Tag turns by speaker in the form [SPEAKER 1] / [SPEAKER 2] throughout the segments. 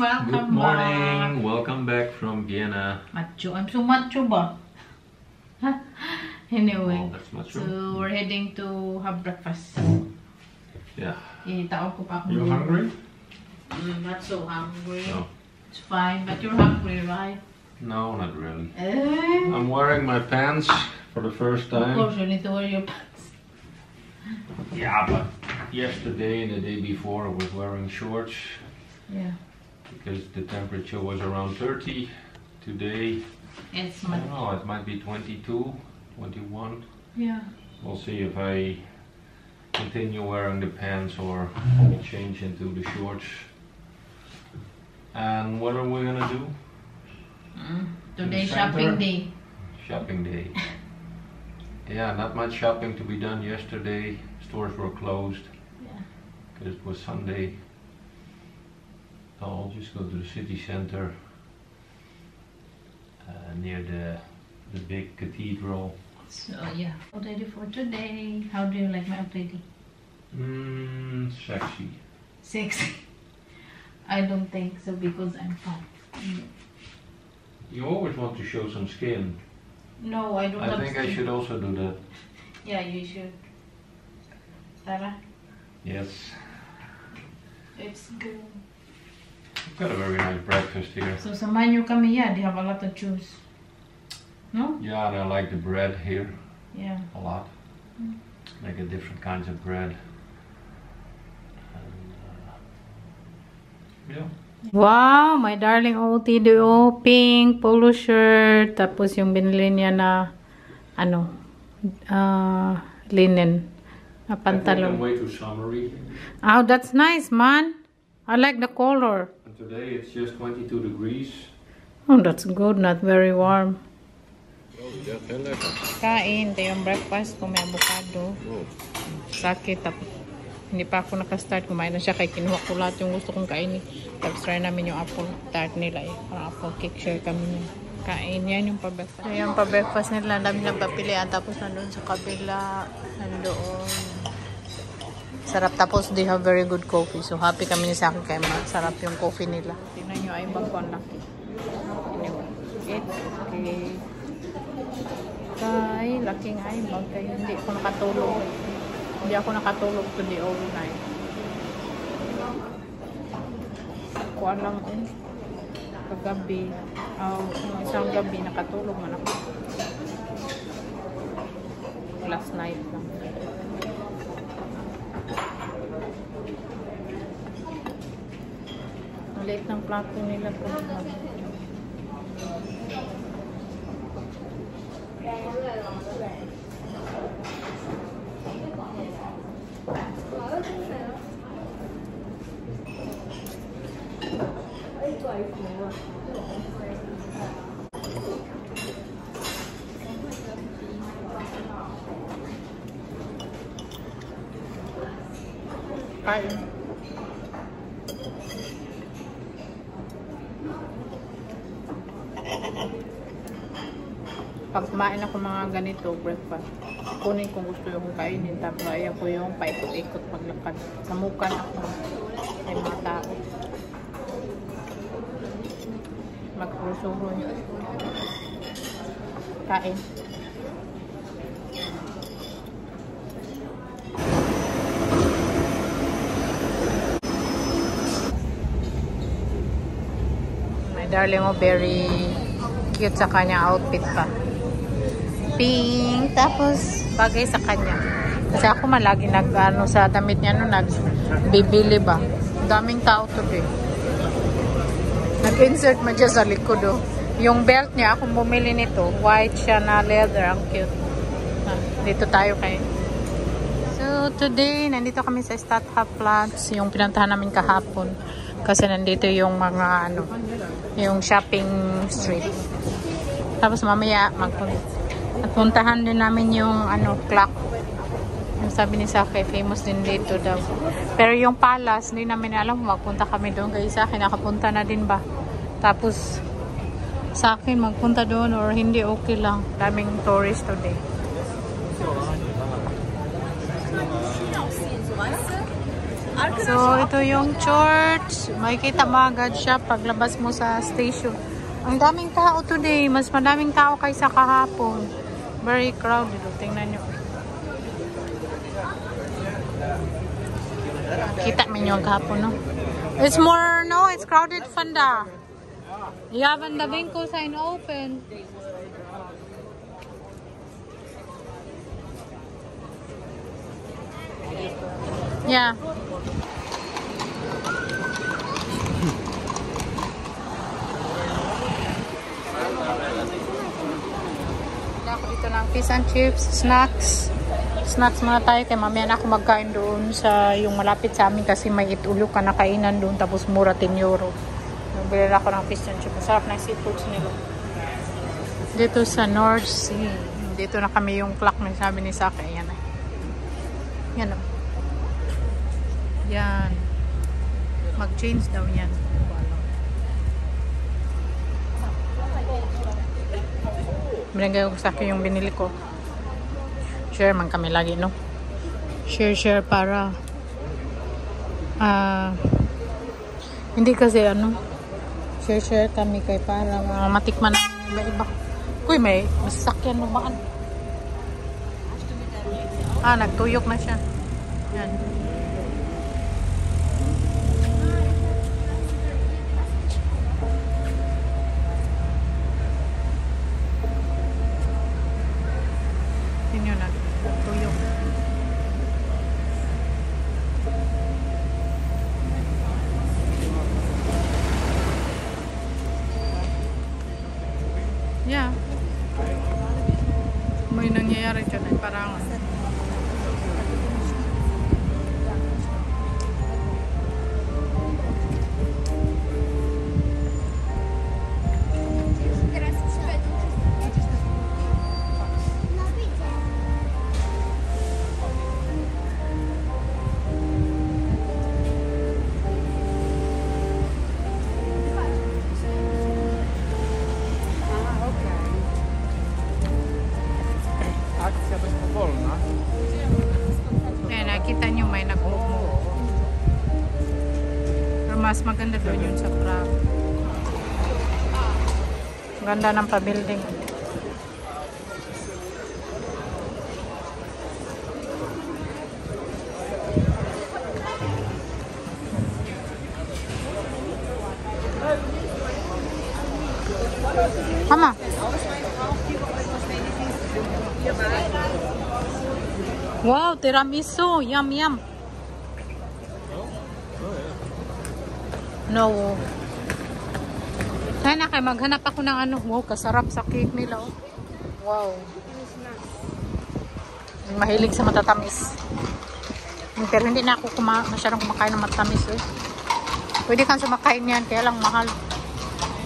[SPEAKER 1] Welcome
[SPEAKER 2] Good morning.
[SPEAKER 1] back.
[SPEAKER 2] Welcome back from Vienna.
[SPEAKER 1] Macho. I'm so macho ba? Anyway,
[SPEAKER 2] Oh, that's macho.
[SPEAKER 1] so we're heading to have breakfast.
[SPEAKER 2] Yeah.
[SPEAKER 1] Taon ko pa ako.
[SPEAKER 2] You hungry?
[SPEAKER 1] Not so hungry.
[SPEAKER 2] No.
[SPEAKER 1] It's fine, but you're hungry, right?
[SPEAKER 2] No, not really.
[SPEAKER 1] Eh?
[SPEAKER 2] I'm wearing my pants for the first
[SPEAKER 1] Of
[SPEAKER 2] time.
[SPEAKER 1] course, you need to wear your pants.
[SPEAKER 2] Yeah, but yesterday and the day before I was wearing shorts
[SPEAKER 1] Yeah.
[SPEAKER 2] because the temperature was around 30. Today,
[SPEAKER 1] It's
[SPEAKER 2] I
[SPEAKER 1] much.
[SPEAKER 2] don't know, it might be 22, 21.
[SPEAKER 1] Yeah.
[SPEAKER 2] We'll see if I continue wearing the pants or change into the shorts. And what are we gonna do?
[SPEAKER 1] Today
[SPEAKER 2] center.
[SPEAKER 1] shopping day.
[SPEAKER 2] Shopping day. Yeah, not much shopping to be done yesterday. Stores were closed
[SPEAKER 1] Yeah.
[SPEAKER 2] because it was Sunday. So I'll just go to the city center near the big cathedral.
[SPEAKER 1] So yeah, all ready for today. How do you like my lady?
[SPEAKER 2] Sexy.
[SPEAKER 1] Sexy. I don't think so because I'm fat.
[SPEAKER 2] You always want to show some skin.
[SPEAKER 1] No, I don't
[SPEAKER 2] I
[SPEAKER 1] have
[SPEAKER 2] think I
[SPEAKER 1] skin.
[SPEAKER 2] should also do that.
[SPEAKER 1] Yeah, you should. Tara,
[SPEAKER 2] Yes.
[SPEAKER 1] let's go.
[SPEAKER 2] We've got a very nice breakfast here.
[SPEAKER 1] So samahan nyo kami, yeah, they have a lot to choose. No?
[SPEAKER 2] Yeah, and I like the bread here
[SPEAKER 1] Yeah.
[SPEAKER 2] a lot. Like a different kinds of bread. And, yeah.
[SPEAKER 1] Wow, my darling OTDO, pink polo shirt, tapos yung binili niya na ano, linen na
[SPEAKER 2] I think I'm
[SPEAKER 1] pantalon.
[SPEAKER 2] way too summery.
[SPEAKER 1] Oh, that's nice, man. I like the color.
[SPEAKER 2] And today it's just 22 degrees.
[SPEAKER 1] Oh, that's good, not very warm. Kain, ito yung breakfast ko, may avocado. Sakit, tapos hindi pa ako nakastart, kumain na siya kay kinuha ko lahat yung gusto kong kainin. Tapos try namin yung apple tart nila eh. Parang apple cake, share kami niya. Kain, yan yung pa-breakfast. So, yung pa-breakfast nila, dami lang papilian. Tapos nandun sa kabila, nandoon. Sarap, tapos they have very good coffee. So happy kami ni sa akin kaya masarap yung coffee nila. Tingnan nyo, ay bag ko ang laki. Anyway, okay. Kay, laking ay bag kayo. Hindi ako nakatulog. Hindi ako nakatulog today overnight. Kuha lang eh. Kagabi. Isang gabi nakatulog man ako. Last night lang. Maliit ng plato nila po. Kain. Pag kumain ako mga ganito, breakfast, kunin kung gusto yung kainin. Tapos ayaw ko yung paikot-ikot maglakad. Samukan ako. May mga tao. Magpurusuro nyo. Kain. My darling, oh, very cute sa kanya outfit pa. Pink, tapos bagay sa kanya. Kasi ako malagi nag-ano sa damit niya no, nagbibili ba. Daming tao today. Nag-insert man siya sa likod oh. Yung belt niya, akong bumili nito, white siya na leather, ang cute. Dito tayo kay. So today, nandito kami sa Stadthaus Platz, yung pinuntahan namin kahapon. Kasi nandito yung mga ano, yung shopping street. Tapos mamaya at puntahan din namin yung ano, clock. Yung sabi ni Saki, famous din dito daw. Pero yung palace, hindi namin alam kung magpunta kami doon. Kaya sa akin, nakapunta na din ba? Tapos sa akin, magpunta doon or hindi, okay lang. Daming tourist today. So, ito yung church. Makikita mo agad siya paglabas mo sa station. Ang daming tao today. Mas madaming tao kaysa kahapon. Very crowded. Tingnan nyo. Kita mo yung kahapon, no? It's more, no? It's crowded, Fanda. Yeah, Fanda Binko sign open. Yeah. Ako dito ng fish and chips, snacks. Snacks muna tayo kay mamaya na ako magkain doon sa yung malapit sa amin kasi may itulog ka na kainan doon tapos mura 10 euro. Nabili ako ng fish and chips. Masarap na seafoods nila. Dito sa North Sea. Dito na kami yung clock na sabi ni Saka. Yan na. Yan na. Yan. Mag-change daw yan. Binigay ko sa akin yung binili ko. Share man kami lagi, no? Share para hindi kasi ano share kami kay para matikman ng iba-iba. Kuy, may masasakyan mo ba? Nagtuyok na siya. Yan. Yeah. May nangyayari dyan ay parang nakita nyo may nag-umo. Pero mas maganda doon yun sa Prague. Ganda ng pa-building. Mama. Wow, tiramisu. Yum, yum. No. Sana kayo maghanap ako ng ano. Wow, kasarap sa cake nila. Oh. Wow. Mahilig sa matatamis. Pero hindi na ako masyadong kumakain ng matatamis. Eh. Pwede kang sumakain yan. Kaya lang mahal.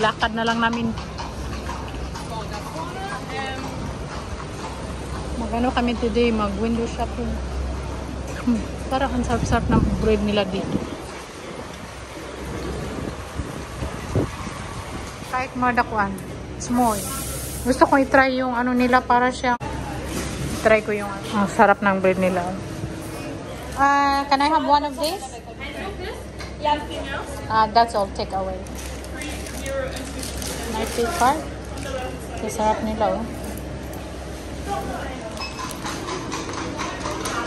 [SPEAKER 1] Lakad na lang namin. Magano kami today, mag window shopping. Parang ang sarap-sarap ng bread nila dito. Kahit madakuan, small. Gusto kong i-try yung ano nila para siya. I-try ko yung sarap ng bread nila. Can I have one of these?
[SPEAKER 3] Yeah, anything else?
[SPEAKER 1] That's all, take away. 95? So, sarap nila, oh.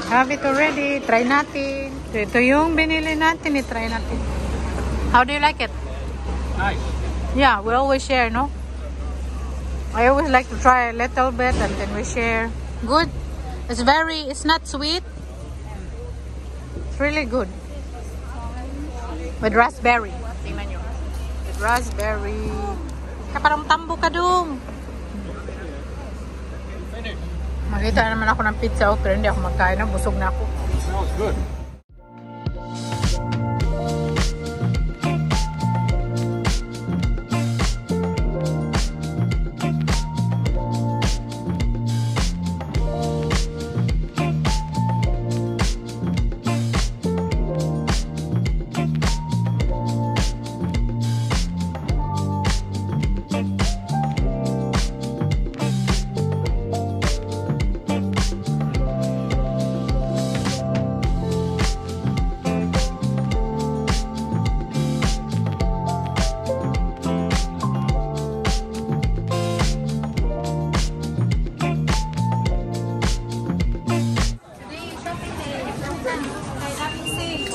[SPEAKER 1] Have it already. Try natin. Ito yung binili natin. I-try natin. How do you like it?
[SPEAKER 2] Nice.
[SPEAKER 1] Yeah, we always share, no? I always like to try a little bit and then we share. Good. It's not sweet. It's really good. With raspberry. Tingnan nyo. With raspberry. Parang tambo ka dong. Makita naman ako ng pizza, pero hindi ako magkain. Busog na ako.
[SPEAKER 2] It smells good.
[SPEAKER 1] Kay daming sale.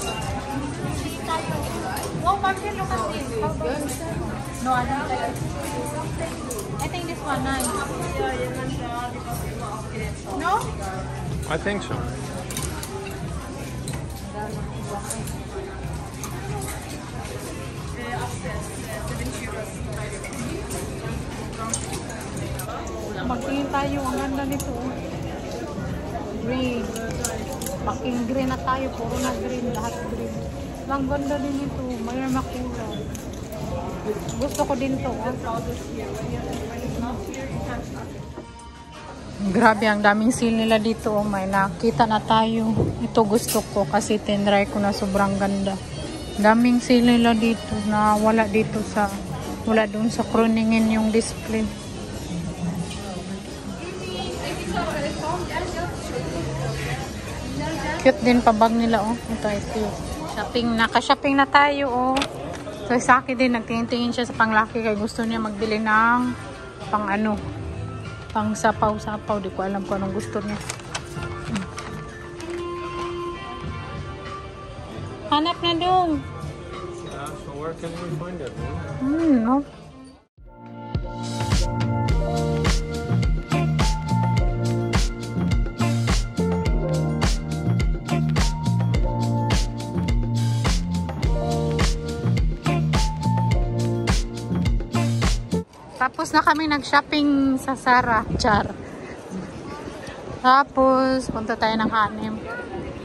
[SPEAKER 1] Wow, Martin, look at this. No, I don't like it. I think this one nice. No?
[SPEAKER 2] I think so.
[SPEAKER 1] Magtingin tayo. Ang ganda nito. Green. Baking green na tayo. Puro na green. Lahat green. Ang ganda din ito. May makulay. Gusto ko din to. Grabe, ang daming sale nila dito. May nakita na tayo. Ito gusto ko kasi tinry ko na sobrang ganda. Daming sale nila dito na wala dito sa wala doon sa Kroningen yung display. Cute din pabag nila, oh. Ito, cute. Shopping, naka-shopping na tayo, oh. So, sa akin din, nagtingin-tingin siya sa panglaki kaya gusto niya magbili ng pang ano, pang sapaw-sapaw. Di ko alam kung anong gusto niya. Hanap na dong.
[SPEAKER 2] So where can we find it?
[SPEAKER 1] No. Tapos na kami nag-shopping sa Zara. Char. Tapos, punta tayo ng Hanem.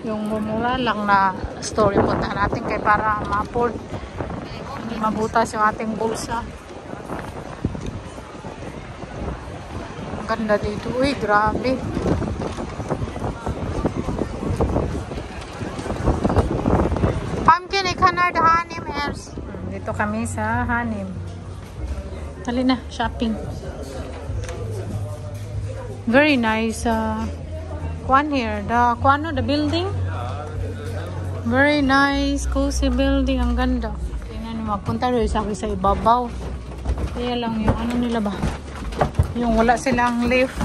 [SPEAKER 1] Yung mumura lang na store punta natin kay para ma-afford. Hindi mabutas yung ating bulsa. Ang ganda dito. Uy, grabe. Pumpkin, ik ga naar de Hanem eerst. Dito kami sa Hanem. Dali na, shopping. Very nice. One here. The building. Very nice. Cozy building. Ang ganda. Tingnan nyo, magpunta rin sa akin sa ibabaw. Kaya lang yung ano nila ba? Yung wala silang lift.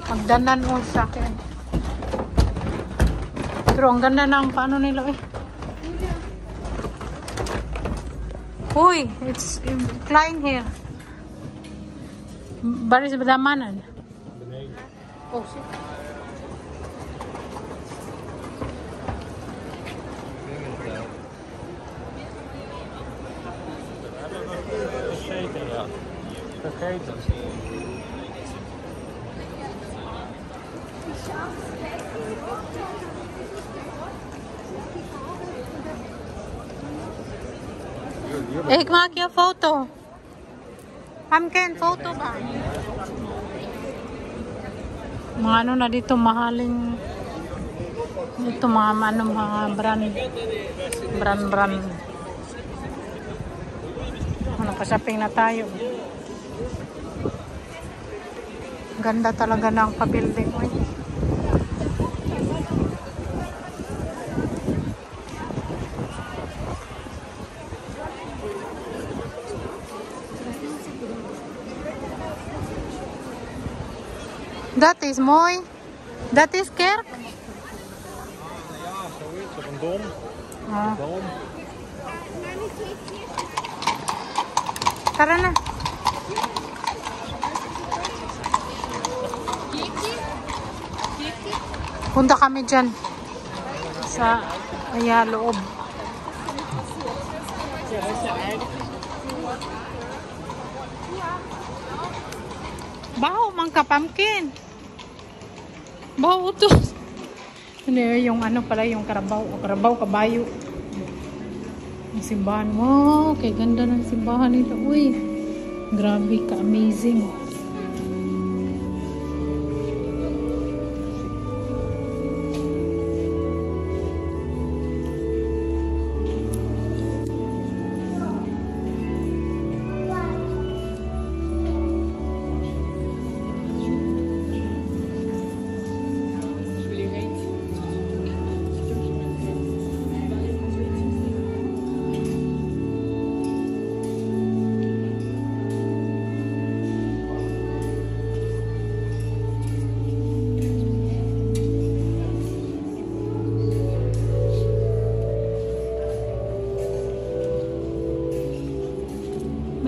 [SPEAKER 1] Magdanan mo sa akin. Pero ang ganda ng paano nila eh. Uy, it's klein here. Waar is de mannen? Oh, shit.
[SPEAKER 2] Vergeten.
[SPEAKER 1] Ik maak je foto. Pumpkin, foto ba? Mga ano na dito, mahaling dito mga ano, mga brand. Ano, pa-shopping na tayo. Ganda talaga ng pa-building. Dat is mooi. Dat is kerk.
[SPEAKER 2] Ja, zoiets. Of een dom.
[SPEAKER 1] Oh.
[SPEAKER 2] Dom.
[SPEAKER 1] Tara na. Punta kami dyan. Sa loob. Baho man ka, pumpkin. Baho to. Hindi, yung ano pala, yung karabaw. O karabaw, kabayo. Ang simbahan. Wow, kay ganda ng simbahan nila. Uy, grabe ka, amazing.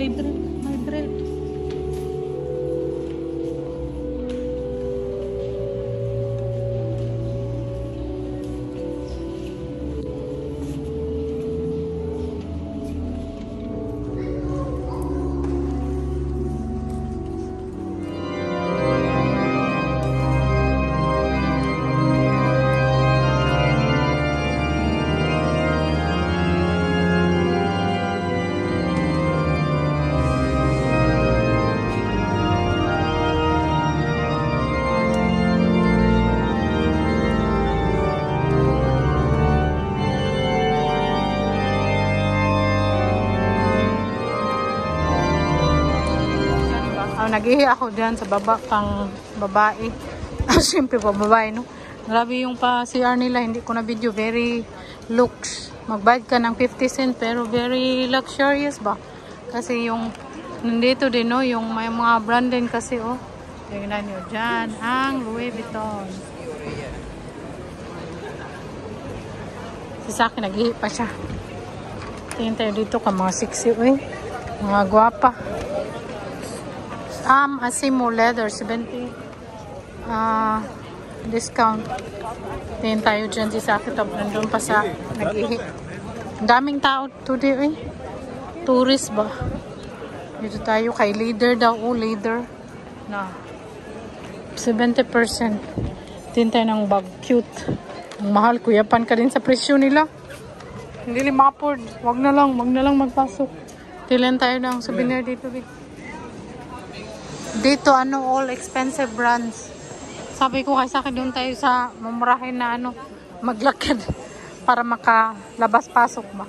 [SPEAKER 1] May bread. May bread. Nag-ihi ako dyan sa baba pang babae. Siyempre pa babae, no? Grabe yung pa CR nila. Hindi ko na video. Very looks. Magbayad ka ng 50 cent pero very luxurious ba? Kasi yung nandito din, no? Yung may mga brand din kasi, oh. Tingnan nyo dyan. Ang Louis Vuitton. Si Saki nag-ihi pa siya. Tingnan tayo dito ka mga sexy, eh. Mga guwapa. Asimo leather 70 discount. Tingin tayo dyan si Saki Top. Nandun pa sa nag-ihi. Daming tao today, eh. Tourist ba? Dito tayo kay leader daw. Oh, leader na 70%. Tingin tayo ng bag. Cute. Ang mahal. Kuyapan ka din sa presyo nila. Hindi limapord. Wag na lang magpasok. Tilan tayo ng souvenir dito. Dito, all expensive brands. Sabi ko kay Saki, doon tayo sa mamurahin na maglakad para makalabas-pasok ba.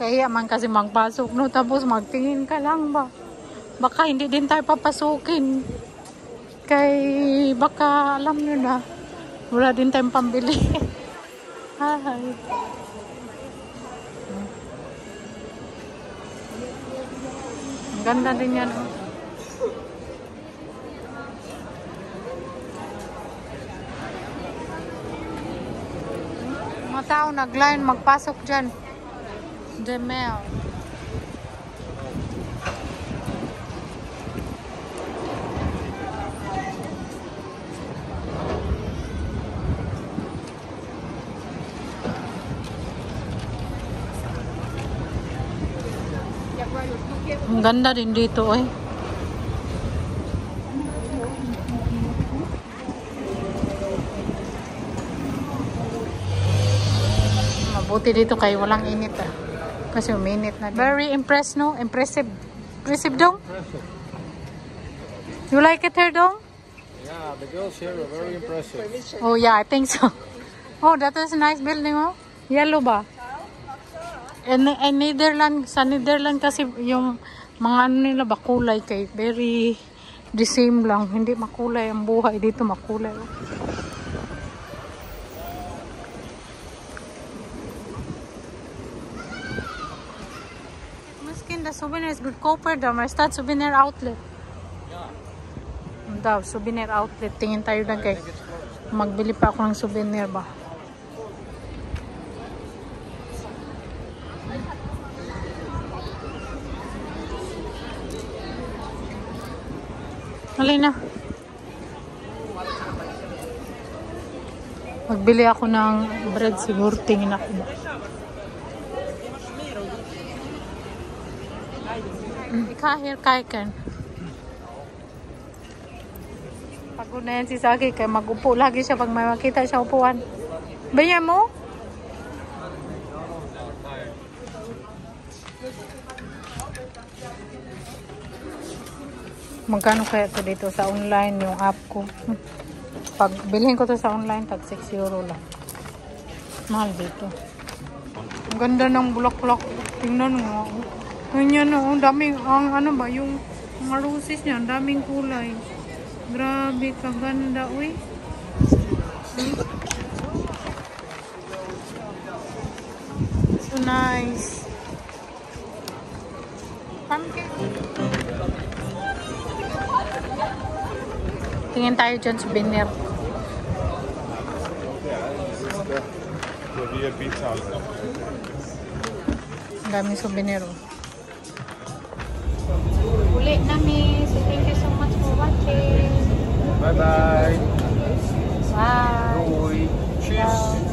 [SPEAKER 1] Kaya man kasi magpasok, no? Tapos magtingin ka lang ba. Baka hindi din tayo papasukin. Kay baka alam nyo na, wala din tayong pambili. Hi. Ang ganda din yan, oh. Mga tao nag-line magpasok dyan. Demel. Ang ganda din dito, eh. Buti dito kayo walang init, ah. Kasi uminit na. Very impressed, no? Impressive. Impressive, Dong? You like it here, Dong?
[SPEAKER 2] Yeah, the girls here are very impressive.
[SPEAKER 1] Oh, yeah, I think so. Oh, that is a nice building, oh. Yellow ba? And Netherlands, sa Netherlands kasi yung mga nila ba kulay kay very the same lang. Hindi makulay ang buhay. Dito makulay, oh. The souvenir is good. Cooper daw. May start souvenir outlet. Yeah. Daw, souvenir outlet. Tingin tayo lang kay magbili pa ako ng souvenir ba. Halina. Magbili ako ng bread siguro. Tingin ako ba. Kahir kaikan. Pagod na yan si Saki kaya mag-upo lagi siya pag may makita siya upuan. Baya mo? Magkano kaya ito dito sa online yung app ko? Pag bilhin ko to sa online, tag 6 euro lang. Mahal dito. Ang ganda ng bulaklak. Tingnan mo. Ganyan, ang daming, yung mga roses niya, ang daming kulay. Grabe, kaganda, uy. So nice. Pumpkin. Tingin tayo dyan, souvenir. Ang daming souvenir, oh. uli namin. So, thank you so much for watching.
[SPEAKER 2] Bye-bye.
[SPEAKER 1] Bye.
[SPEAKER 2] Cheers.